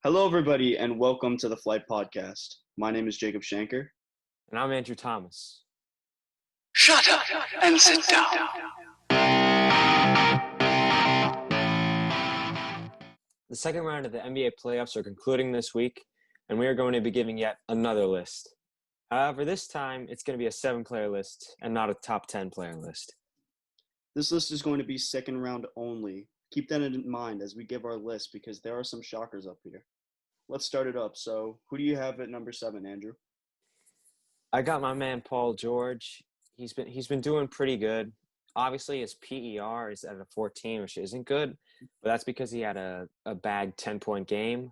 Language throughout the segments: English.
Hello, everybody, and welcome to the Flight Podcast. My name is Jacob Shanker. And I'm Andrew Thomas. Shut up and sit down. The second round of the NBA playoffs are concluding this week, and we are going to be giving yet another list. However, this time it's going to be a 7-player list and not a top 10 player list. This list is going to be second round only. Keep that in mind as we give our list because there are some shockers up here. Let's start it up. So, who do you have at number 7, Andrew? I got my man Paul George. He's been doing pretty good. Obviously, his PER is at a 14, which isn't good, but that's because he had a bad 10-point game.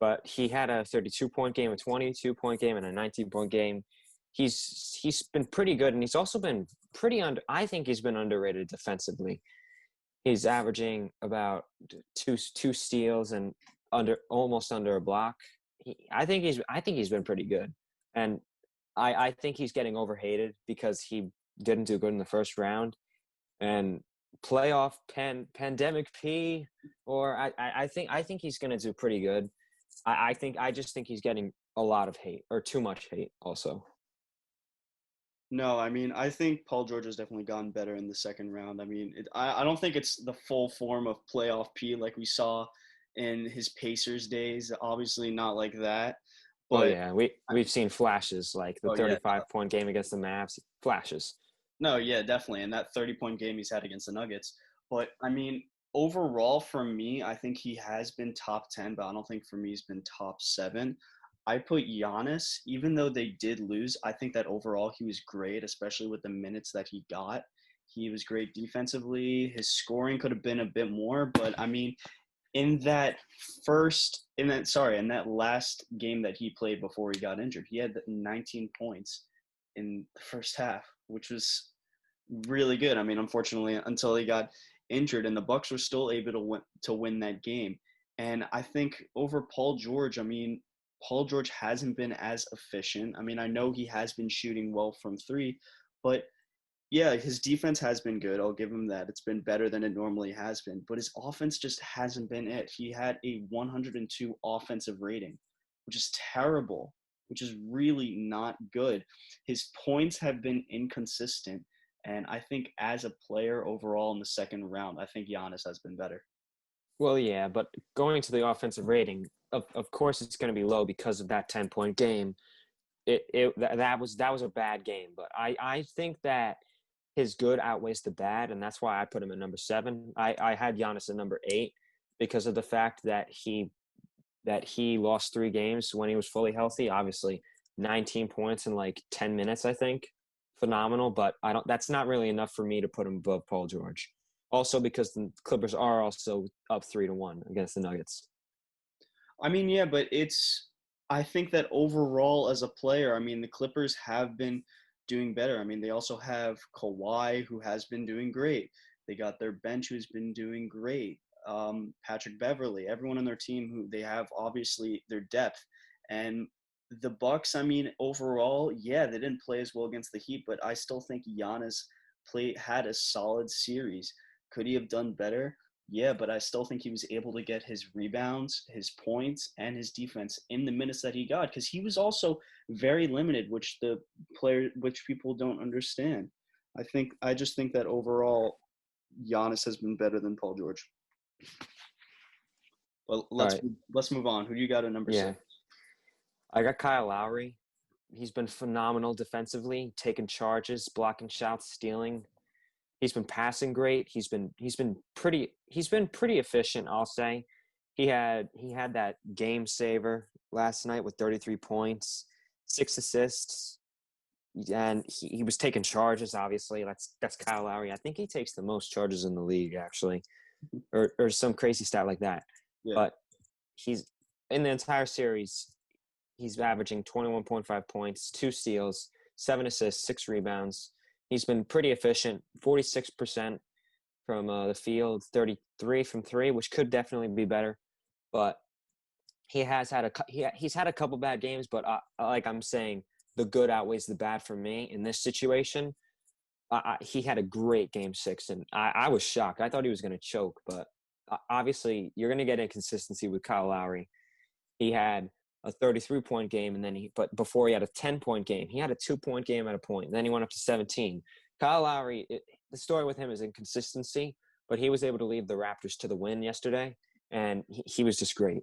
But he had a 32-point game, a 22-point game, and a 19-point game. He's been pretty good, and he's also been I think he's been underrated defensively. He's averaging about two steals and almost under a block. I think he's been pretty good, and I think he's getting overhated because he didn't do good in the first round, and playoff pandemic P, or I think he's gonna do pretty good. I just think he's getting a lot of hate or too much hate also. No, I think Paul George has definitely gotten better in the second round. I don't think it's the full form of playoff P like we saw in his Pacers days. Obviously, not like that. Oh But yeah, we've seen flashes like the 35-point game against the Mavs. Flashes. No, yeah, definitely. And that 30-point game he's had against the Nuggets. But, overall, for me, I think he has been top 10, but I don't think for me he's been top 7. I put Giannis, even though they did lose, I think that overall he was great, especially with the minutes that he got. He was great defensively. His scoring could have been a bit more, but, in that last game that he played before he got injured, he had 19 points in the first half, which was really good. Unfortunately, until he got injured, and the Bucks were still able to win that game. And I think over Paul George, Paul George hasn't been as efficient. I know he has been shooting well from three, but yeah, his defense has been good. I'll give him that. It's been better than it normally has been, but his offense just hasn't been it. He had a 102 offensive rating, which is terrible, which is really not good. His points have been inconsistent, and I think as a player overall in the second round, I think Giannis has been better. Well, yeah, but going to the offensive rating, of course it's going to be low because of that 10-point game. That was a bad game, but I think that his good outweighs the bad, and that's why I put him at number 7. I had Giannis at number 8 because of the fact that he lost 3 games when he was fully healthy. Obviously, 19 points in like 10 minutes, I think, phenomenal. But that's not really enough for me to put him above Paul George. Also, because the Clippers are also up 3-1 against the Nuggets. Yeah, but I think that overall as a player, the Clippers have been doing better. They also have Kawhi, who has been doing great. They got their bench, who's been doing great. Patrick Beverley, everyone on their team, who they have obviously their depth. And the Bucks, overall, yeah, they didn't play as well against the Heat, but I still think Giannis had a solid series. Could he have done better? Yeah, but I still think he was able to get his rebounds, his points, and his defense in the minutes that he got, because he was also very limited, which people don't understand. I just think that overall, Giannis has been better than Paul George. Well, let's move on. Who do you got at number 6? I got Kyle Lowry. He's been phenomenal defensively, taking charges, blocking shots, stealing. He's been passing great. He's been pretty efficient, I'll say. He had that game saver last night with 33 points, 6 assists, and he was taking charges. Obviously, that's Kyle Lowry. I think he takes the most charges in the league, actually, or some crazy stat like that. Yeah. But he's in the entire series, he's averaging 21.5 points, 2 steals, 7 assists, 6 rebounds. He's been pretty efficient, 46% from the field, 33 from 3, which could definitely be better. But he's had a couple bad games, but like I'm saying, the good outweighs the bad for me in this situation. He had a great game 6, and I was shocked. I thought he was going to choke, but obviously you're going to get inconsistency with Kyle Lowry. he had a 33-point game, and then but before he had a 10-point game, he had a 2-point game at a point, and then he went up to 17. Kyle Lowry, the story with him is inconsistency, but he was able to lead the Raptors to the win yesterday, and he was just great.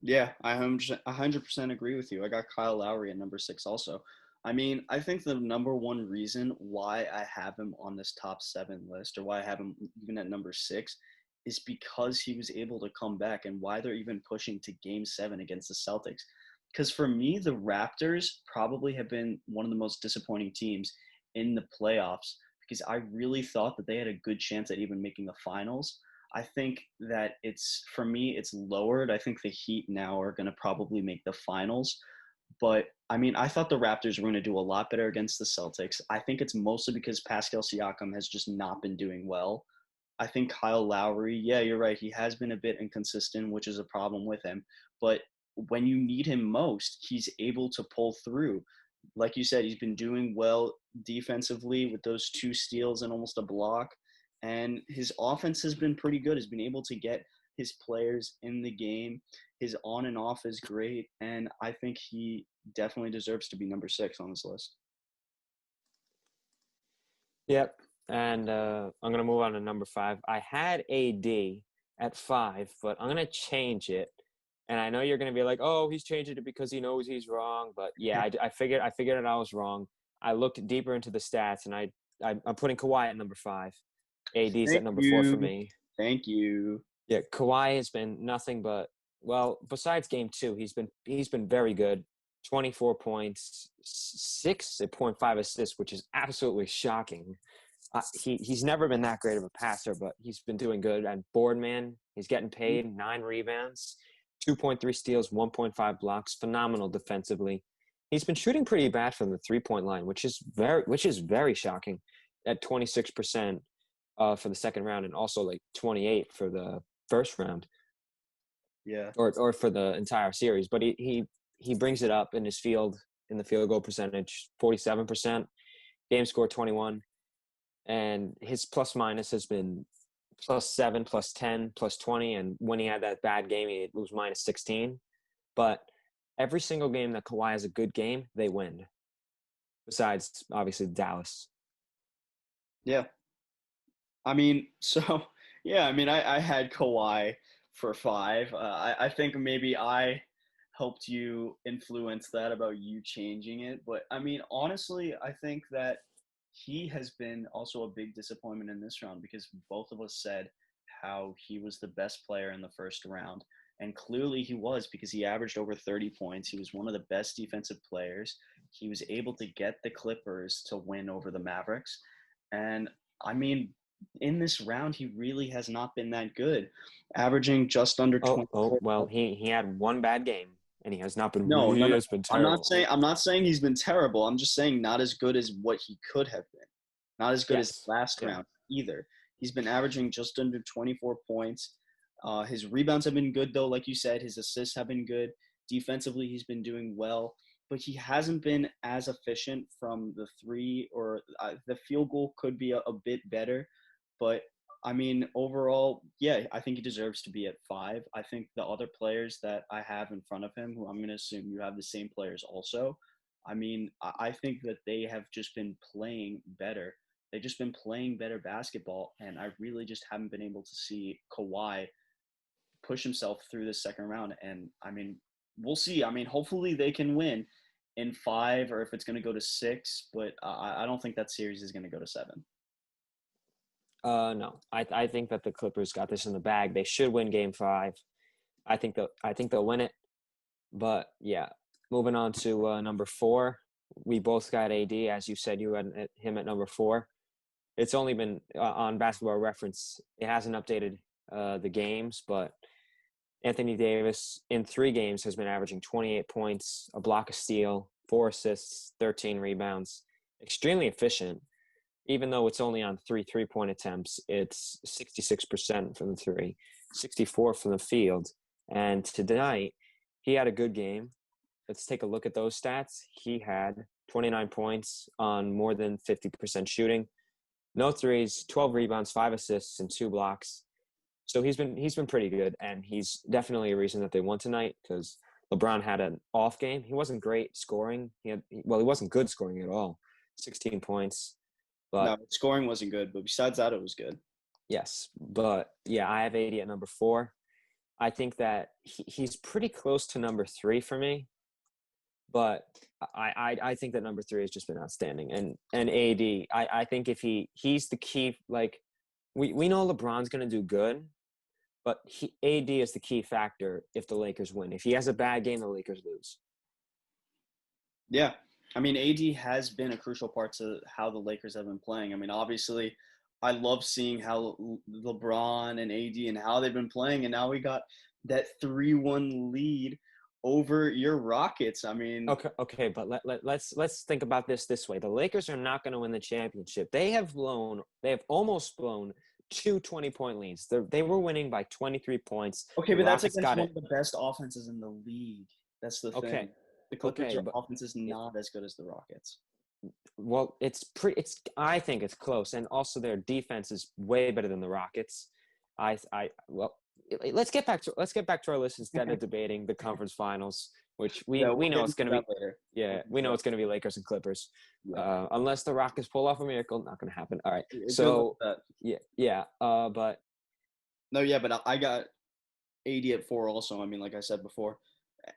Yeah, I 100% agree with you. I got Kyle Lowry at number 6 also. I mean, I think the number one reason why I have him on this top 7 list, or why I have him even at number 6, is because he was able to come back, and why they're even pushing to Game 7 against the Celtics. Because for me, the Raptors probably have been one of the most disappointing teams in the playoffs, because I really thought that they had a good chance at even making the finals. I think that for me, it's lowered. I think the Heat now are going to probably make the finals. But I mean, I thought the Raptors were going to do a lot better against the Celtics. I think it's mostly because Pascal Siakam has just not been doing well. I think Kyle Lowry, yeah, you're right. He has been a bit inconsistent, which is a problem with him. But when you need him most, he's able to pull through. Like you said, he's been doing well defensively with those 2 steals and almost a block. And his offense has been pretty good. He's been able to get his players in the game. His on and off is great. And I think he definitely deserves to be number 6 on this list. Yep. And I'm going to move on to number 5. I had AD at 5, but I'm going to change it. And I know you're going to be like, oh, he's changing it because he knows he's wrong. But yeah, I figured that I was wrong. I looked deeper into the stats, and I'm putting Kawhi at number 5. AD's at number 4 for me. Thank you. Yeah, Kawhi has been nothing but, well, besides game 2, he's been very good. 24 points, 6.5 assists, which is absolutely shocking. He's never been that great of a passer, but he's been doing good. And Boardman, he's getting paid. 9 rebounds, 2.3 steals, 1.5 blocks. Phenomenal defensively. He's been shooting pretty bad from the 3-point line, which is very shocking. At 26% for the second round, and also like 28 for the first round. Yeah. Or for the entire series, but he brings it up in his field in the field goal percentage, 47%, game score 21. And his plus minus has been +7, +10, +20. And when he had that bad game, it was -16. But every single game that Kawhi has a good game, they win. Besides, obviously, Dallas. Yeah. I mean, yeah, I mean, I had Kawhi for 5. I think maybe I helped you influence that about you changing it. But I mean, honestly, I think that he has been also a big disappointment in this round, because both of us said how he was the best player in the first round. And clearly he was, because he averaged over 30 points. He was one of the best defensive players. He was able to get the Clippers to win over the Mavericks. And I mean, in this round, he really has not been that good, averaging just under 20. Well, he had one bad game, and he has not been. No, he no, no. has been terrible. I'm not saying he's been terrible. I'm just saying not as good as what he could have been. Not as good as last round either. He's been averaging just under 24 points. His rebounds have been good, though. Like you said, his assists have been good. Defensively, he's been doing well. But he hasn't been as efficient from the 3, or the field goal could be a bit better. But, I mean, overall, yeah, I think he deserves to be at 5. I think the other players that I have in front of him, who I'm going to assume you have the same players also, I mean, I think that they have just been playing better. They've just been playing better basketball, and I really just haven't been able to see Kawhi push himself through the second round. And, I mean, we'll see. I mean, hopefully they can win in 5, or if it's going to go to 6, but I don't think that series is going to go to 7. No, I think that the Clippers got this in the bag. They should win Game 5. I think they'll win it. But yeah, moving on to number 4, we both got AD. As you said, you had him at number 4. It's only been on Basketball Reference. It hasn't updated the games, but Anthony Davis in 3 games has been averaging 28 points, a block, a steal, 4 assists, 13 rebounds. Extremely efficient. Even though it's only on 3 3-point attempts, it's 66% from the 3, 64 from the field. And tonight, he had a good game. Let's take a look at those stats. He had 29 points on more than 50% shooting. No threes, 12 rebounds, 5 assists, and 2 blocks. So he's been pretty good, and he's definitely a reason that they won tonight because LeBron had an off game. He wasn't great scoring. He wasn't good scoring at all. 16 points, No, but scoring wasn't good, but besides that, it was good. yes, but yeah, I have 80 at number 4. I think that he's pretty close to number 3 for me, but I think that number 3 has just been outstanding. And AD, I think if he's the key. Like we know LeBron's going to do good, but AD is the key factor if the Lakers win. If he has a bad game, the Lakers lose. Yeah. I mean, AD has been a crucial part to how the Lakers have been playing. I mean, obviously, I love seeing how LeBron and AD and how they've been playing, and now we got that 3-1 lead over your Rockets. I mean, Okay, but let's think about this way. The Lakers are not going to win the championship. They have almost blown 2 20-point leads. They were winning by 23 points. okay, The but that's Rockets against got one it. of the best offenses in the league. That's the Okay, thing. The Clippers' but offense is not as good as the Rockets. well, I think it's close, and also their defense is way better than the Rockets. Well, let's get back to our list instead of debating the conference finals, which we Yeah, we'll know get it's into going to that be. later. Yeah, we know it's going to be Lakers and Clippers, Yeah. unless the Rockets pull off a miracle. Not going to happen. All right, Good luck so with that. yeah. But No, yeah, but I got 80 at 4 also. I mean, like I said before,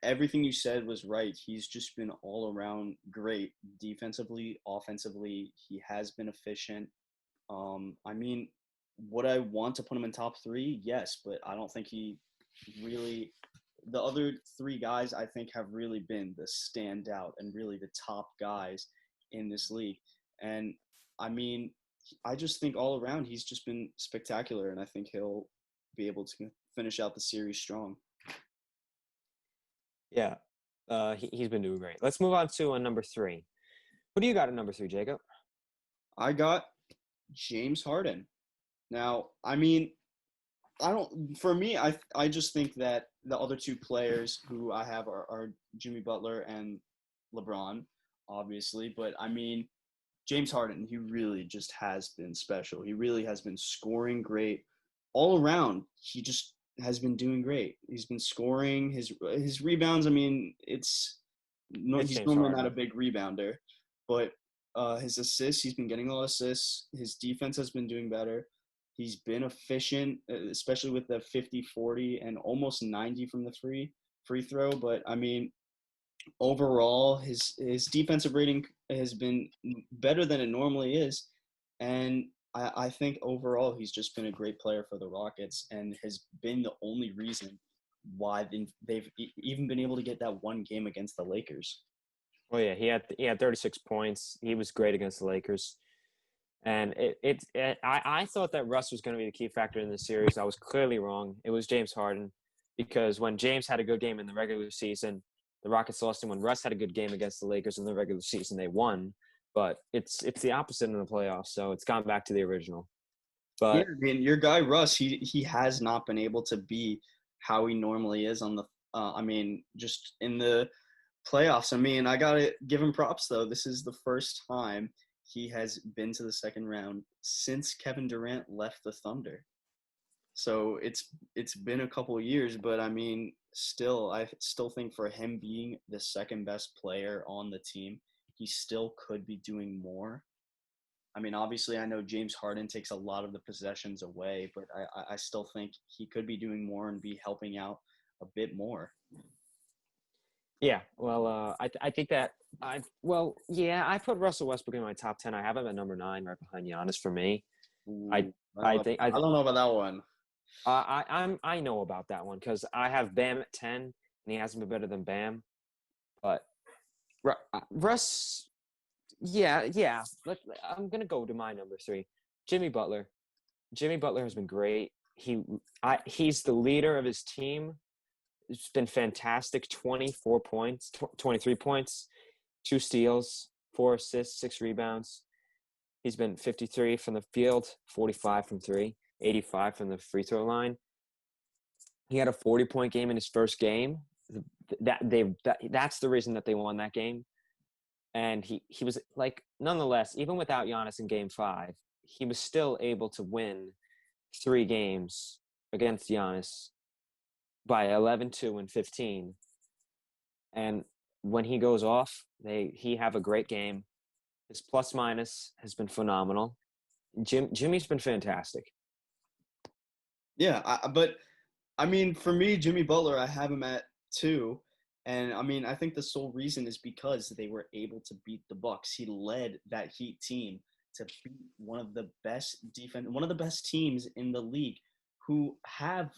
everything you said was right. He's just been all around great defensively, offensively. He has been efficient. I mean, would I want to put him in top 3? Yes, but I don't think he really. The other 3 guys I think have really been the standout and really the top guys in this league. And I mean, I just think all around he's just been spectacular, and I think he'll be able to finish out the series strong. yeah, he's been doing great. Let's move on to number 3. Who do you got at number 3, Jacob? I got James Harden. Now, I mean, for me, I just think that the other 2 players who I have are Jimmy Butler and LeBron, obviously. But I mean, James Harden, he really just has been special. He really has been scoring great all around. He just has been doing great. He's been scoring his rebounds. I mean, It's he's James normally not Harden. a big rebounder, but his assists, he's been getting a lot of assists. His defense has been doing better. He's been efficient, especially with the 50-40 and almost 90 from the free throw. But I mean, overall, his defensive rating has been better than it normally is, and I think overall he's just been a great player for the Rockets and has been the only reason why they've even been able to get that one game against the Lakers. Oh yeah, he had 36 points. He was great against the Lakers. And I thought that Russ was going to be the key factor in the series. I was clearly wrong. It was James Harden, because when James had a good game in the regular season, the Rockets lost him. When Russ had a good game against the Lakers in the regular season, they won. But it's the opposite in the playoffs, so it's gone back to the original. Yeah, But I mean, your guy Russ, he has not been able to be how he normally is on the. I mean, just in the playoffs. I mean, I gotta give him props though. This is the first time he has been to the second round since Kevin Durant left the Thunder. So it's been a couple of years, but I mean, I still think for him being the second best player on the team, he still could be doing more. I mean, obviously, I know James Harden takes a lot of the possessions away, but I still think he could be doing more and be helping out a bit more. yeah, well, I think that I put Russell Westbrook in my top 10. I have him at number 9, right behind Giannis for me. I Ooh, I think I don't know about that one. I know about that one because I have Bam at 10, and he hasn't been better than Bam. But Russ, yeah. I'm gonna go to my number 3, Jimmy Butler. Jimmy Butler has been great. He's the leader of his team. It's been fantastic. 24 points, 23 points, 2 steals, 4 assists, 6 rebounds. He's been 53 from the field, 45 from 3, 85 from the free throw line. He had a 40-point game in his first game. That's the reason that they won that game. And he was like, nonetheless, even without Giannis in game 5, he was still able to win 3 games against Giannis by 11, 2, and 15. And when he goes off, he have a great game. His plus minus has been phenomenal. Jimmy's been fantastic. Yeah, but I mean, for me, Jimmy Butler, I have him at 2, and I mean, I think the sole reason is because they were able to beat the Bucks. He led that Heat team to beat one of the best teams in the league, who have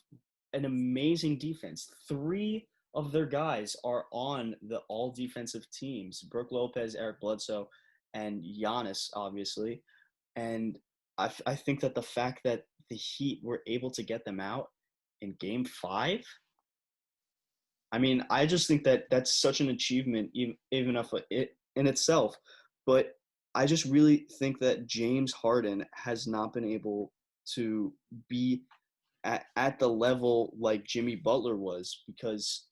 an amazing defense. 3 of their guys are on the all defensive teams: Brooke Lopez, Eric Bledsoe, and Giannis, obviously. And I think that the fact that the Heat were able to get them out in Game 5, I mean, I just think that that's such an achievement, even if it in itself. But I just really think that James Harden has not been able to be at the level like Jimmy Butler was, because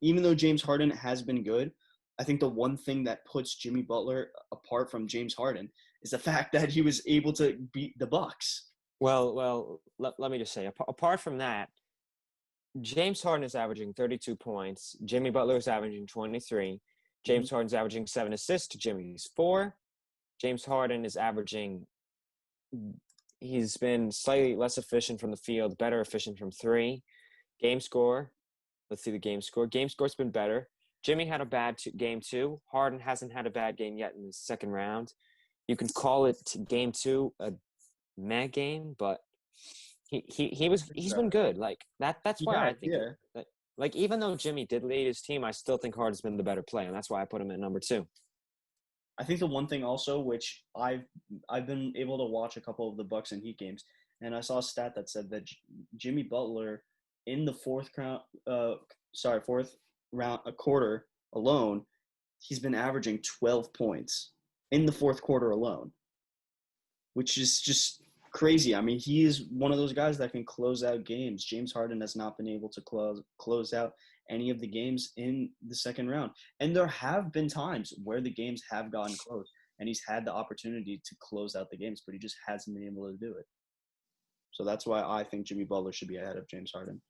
even though James Harden has been good, I think the one thing that puts Jimmy Butler apart from James Harden is the fact that he was able to beat the Bucks. Well, let me just say, apart from that, James Harden is averaging 32 points. Jimmy Butler is averaging 23. James Harden's averaging 7 assists to Jimmy's 4. James Harden is averaging – he's been slightly less efficient from the field, better efficient from 3. Game score. Let's see the game score. Game score's been better. Jimmy had a bad game 2. Harden hasn't had a bad game yet in the second round. You can call it game 2 a meh game, but he's been good. Like that's why I think like even though Jimmy did lead his team, I still think Harden's been the better player, and that's why I put him at number 2. I think the one thing also, which I've been able to watch a couple of the Bucks and Heat games, and I saw a stat that said that Jimmy Butler in the fourth round a quarter alone, he's been averaging 12 points in the fourth quarter alone, which is just crazy. I mean, he is one of those guys that can close out games. James Harden has not been able to close out any of the games in the second round. And there have been times where the games have gotten close, and he's had the opportunity to close out the games, but he just hasn't been able to do it. So that's why I think Jimmy Butler should be ahead of James Harden.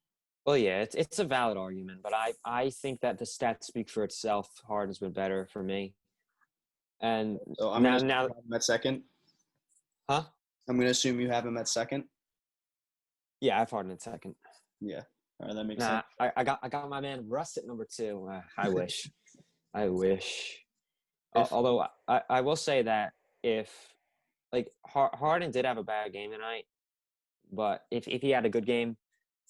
Well, yeah, it's a valid argument, but I think that the stats speak for itself. Harden's been better for me. And so I'm now have him at second. Huh? I'm going to assume you have him at second. Yeah, I have Harden at second. Yeah. All right, that makes sense. I got my man Russ at number 2. I wish. I wish. Although I will say that if like Harden did have a bad game tonight, but if he had a good game,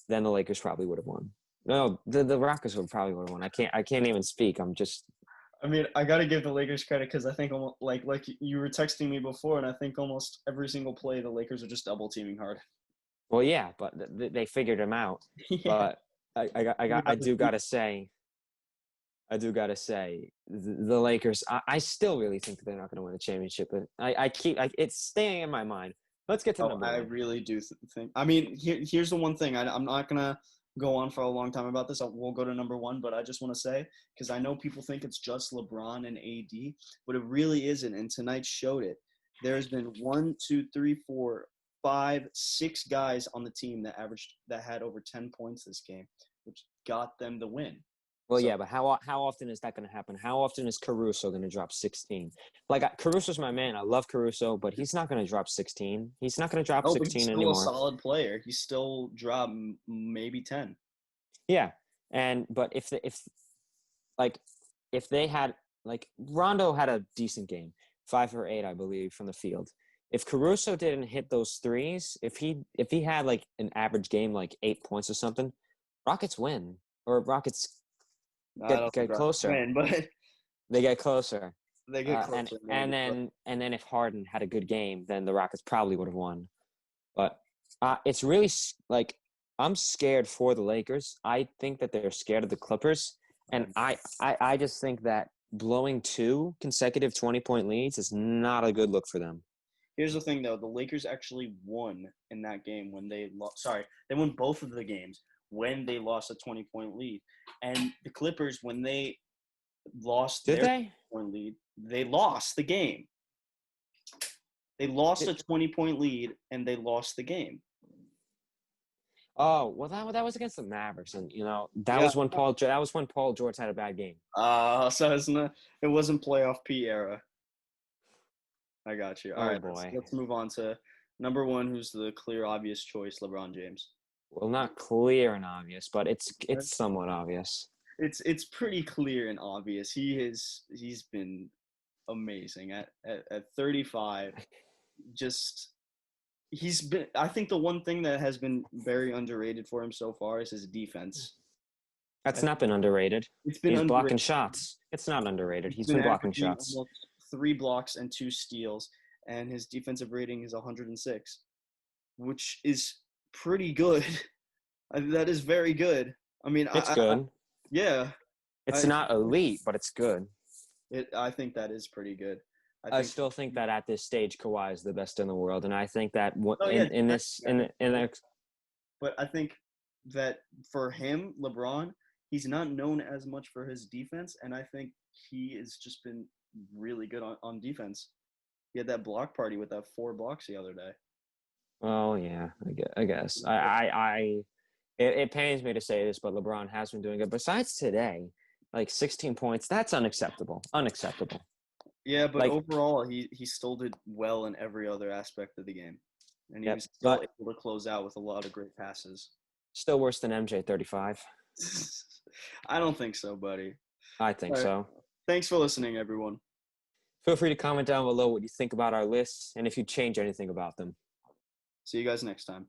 then the Lakers probably would have won. No, the Rockets probably would have won. I can't even speak. I mean, I got to give the Lakers credit because I think almost, like you were texting me before, and I think almost every single play the Lakers are just double teaming Harden. Well, yeah, but they figured him out. Yeah. But I do gotta say, the Lakers. I still really think that they're not going to win the championship, but it's staying in my mind. Let's get to number 1. I really do think. I mean, here's the one thing. I'm not gonna go on for a long time about this. We'll go to number 1, but I just want to say, because I know people think it's just LeBron and AD, but it really isn't. And tonight showed it. There's been 1, 2, 3, 4, 5, 6 guys on the team that had over 10 points this game, which got them the win. Well, yeah, but how often is that going to happen? How often is Caruso going to drop 16? Like, Caruso's my man. I love Caruso, but he's not going to drop 16. He's not going to drop 16 anymore. He's still a solid player. He still dropped maybe 10. Yeah, but if they had, like, Rondo had a decent game, 5 for 8, I believe, from the field. If Caruso didn't hit those threes, if he had like an average game, like 8 points or something, Rockets win, or Rockets get closer. Win, but they get closer. They get closer. And then if Harden had a good game, then the Rockets probably would have won. But it's really like I'm scared for the Lakers. I think that they're scared of the Clippers, and I just think that blowing 2 consecutive 20-point leads is not a good look for them. Here's the thing, though. The Lakers actually won in that game when they lost. Sorry, they won both of the games when they lost a 20-point lead. And the Clippers, when they lost their 20-point lead, they lost the game. They lost a 20-point lead, and they lost the game. Oh well, that was against the Mavericks, and that Yeah. was when Paul George had a bad game. So it wasn't playoff P era. I got you. All Oh right, boy. let's move on to number one, who's the clear, obvious choice, LeBron James. Well, not clear and obvious, but it's somewhat obvious. It's pretty clear and obvious. He's been amazing at 35. Just he's been. I think the one thing that has been very underrated for him so far is his defense. That's not been underrated. It's been He's underrated. blocking shots. It's not underrated. He's been blocking averaging shots. almost 3 blocks and 2 steals, and his defensive rating is 106, which is pretty good. That is very good. I mean, It's good. Yeah. It's not elite, but it's good. I think that is pretty good. I still think that at this stage, Kawhi is the best in the world, and I think that But I think that for him, LeBron, he's not known as much for his defense, and I think he has just been really good on defense. He had that block party with that 4 blocks the other day. Oh yeah, I guess. It pains me to say this, but LeBron has been doing it. Besides today, like 16 points, that's unacceptable. Unacceptable. Yeah, but overall, he still did well in every other aspect of the game, and he was still able to close out with a lot of great passes. Still worse than MJ 35. I don't think so, buddy. I think so. Thanks for listening, everyone. Feel free to comment down below what you think about our lists and if you change anything about them. See you guys next time.